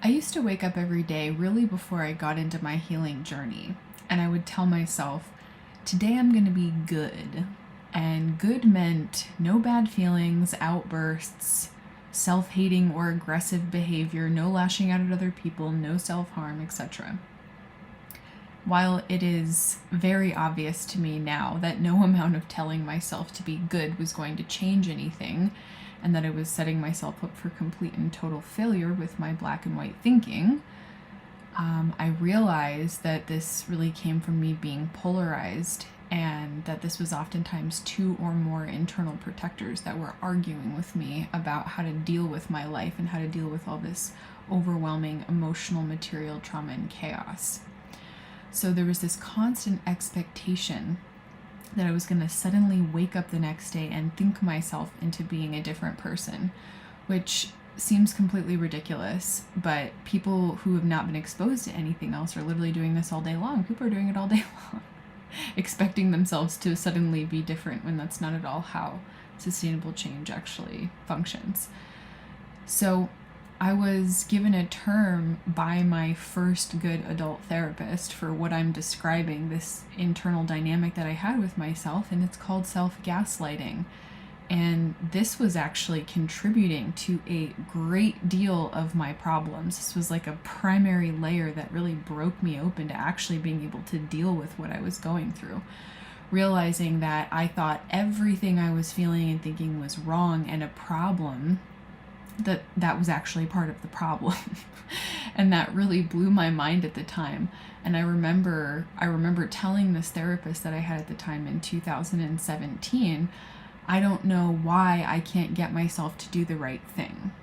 used to wake up every day really before I got into my healing journey, and I would tell myself, today I'm going to be good. And good meant no bad feelings, outbursts, self-hating or aggressive behavior, no lashing out at other people, no self-harm, etc. While it is very obvious to me now that no amount of telling myself to be good was going to change anything, and that I was setting myself up for complete and total failure with my black and white thinking, I realized that this really came from me being polarized, and that this was oftentimes two or more internal protectors that were arguing with me about how to deal with my life and how to deal with all this overwhelming emotional, material trauma and chaos. So there was this constant expectation that I was going to suddenly wake up the next day and think myself into being a different person, which seems completely ridiculous, but people who have not been exposed to anything else are literally doing this all day long. People are doing it all day long, expecting themselves to suddenly be different when that's not at all how sustainable change actually functions. So I was given a term by my first good adult therapist for what I'm describing, this internal dynamic that I had with myself, and it's called self-gaslighting. And this was actually contributing to a great deal of my problems. This was like a primary layer that really broke me open to actually being able to deal with what I was going through. Realizing that I thought everything I was feeling and thinking was wrong and a problem, that was actually part of the problem. And that really blew my mind at the time. And I remember telling this therapist that I had at the time in 2017, I don't know why I can't get myself to do the right thing.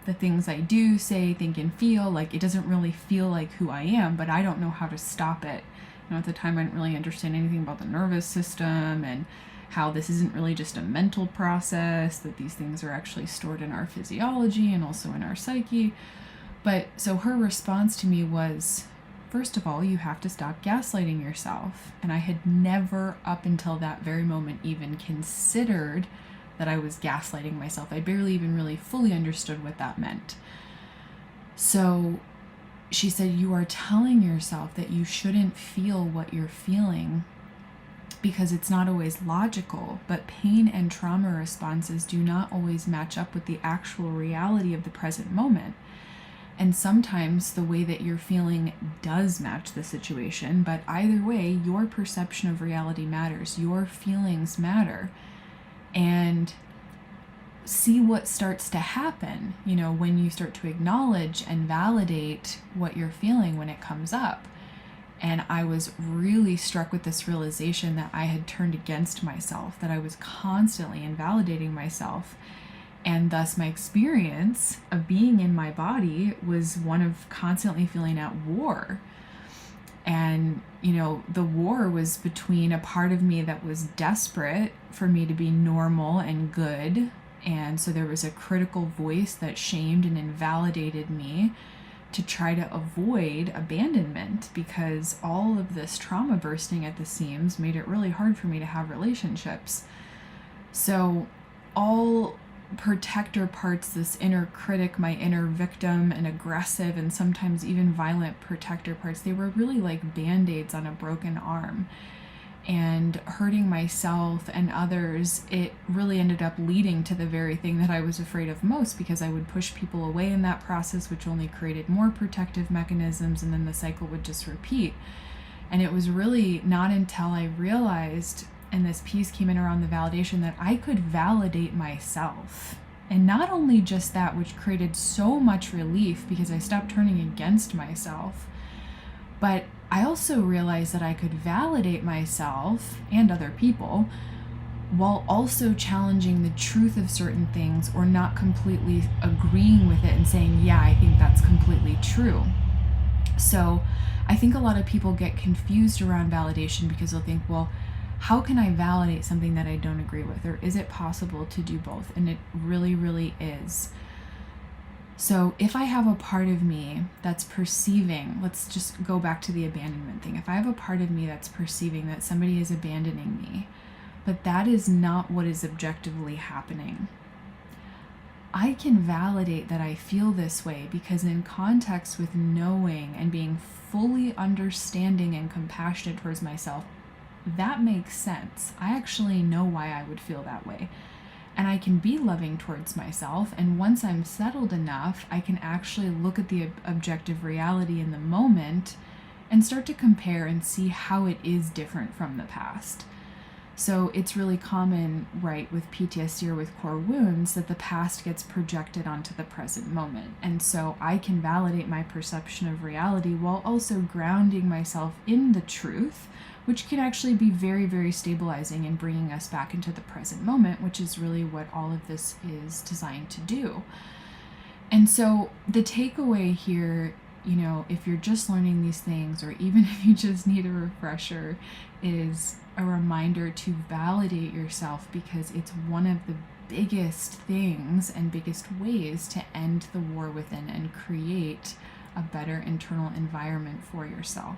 The things I do, say, think, and feel, like it doesn't really feel like who I am, but I don't know how to stop it. At the time I didn't really understand anything about the nervous system and how this isn't really just a mental process, that these things are actually stored in our physiology and also in our psyche. But so her response to me was, first of all, you have to stop gaslighting yourself. And I had never up until that very moment even considered that I was gaslighting myself. I barely even really fully understood what that meant. So she said, you are telling yourself that you shouldn't feel what you're feeling because it's not always logical, but pain and trauma responses do not always match up with the actual reality of the present moment. And sometimes the way that you're feeling does match the situation, but either way, your perception of reality matters. Your feelings matter. And see what starts to happen, when you start to acknowledge and validate what you're feeling when it comes up. And I was really struck with this realization that I had turned against myself, that I was constantly invalidating myself. And thus my experience of being in my body was one of constantly feeling at war. And, the war was between a part of me that was desperate for me to be normal and good. And so there was a critical voice that shamed and invalidated me to try to avoid abandonment, because all of this trauma bursting at the seams made it really hard for me to have relationships. So all protector parts, this inner critic, my inner victim and aggressive and sometimes even violent protector parts, they were really like band-aids on a broken arm. And hurting myself and others, it really ended up leading to the very thing that I was afraid of most, because I would push people away in that process, which only created more protective mechanisms, and then the cycle would just repeat. And it was really not until I realized, and this piece came in around the validation, that I could validate myself. And not only just that, which created so much relief because I stopped turning against myself, but I also realized that I could validate myself and other people while also challenging the truth of certain things, or not completely agreeing with it and saying, yeah, I think that's completely true. So I think a lot of people get confused around validation because they'll think, well, how can I validate something that I don't agree with? Or is it possible to do both? And it really, really is. So if I have a part of me that's perceiving, let's just go back to the abandonment thing. If I have a part of me that's perceiving that somebody is abandoning me, but that is not what is objectively happening, I can validate that I feel this way because in context with knowing and being fully understanding and compassionate towards myself, that makes sense. I actually know why I would feel that way. And I can be loving towards myself. And once I'm settled enough, I can actually look at the objective reality in the moment and start to compare and see how it is different from the past. So it's really common, right, with PTSD or with core wounds that the past gets projected onto the present moment. And so I can validate my perception of reality while also grounding myself in the truth, which can actually be very, very stabilizing and bringing us back into the present moment, which is really what all of this is designed to do. And so the takeaway here, if you're just learning these things, or even if you just need a refresher, is a reminder to validate yourself, because it's one of the biggest things and biggest ways to end the war within and create a better internal environment for yourself.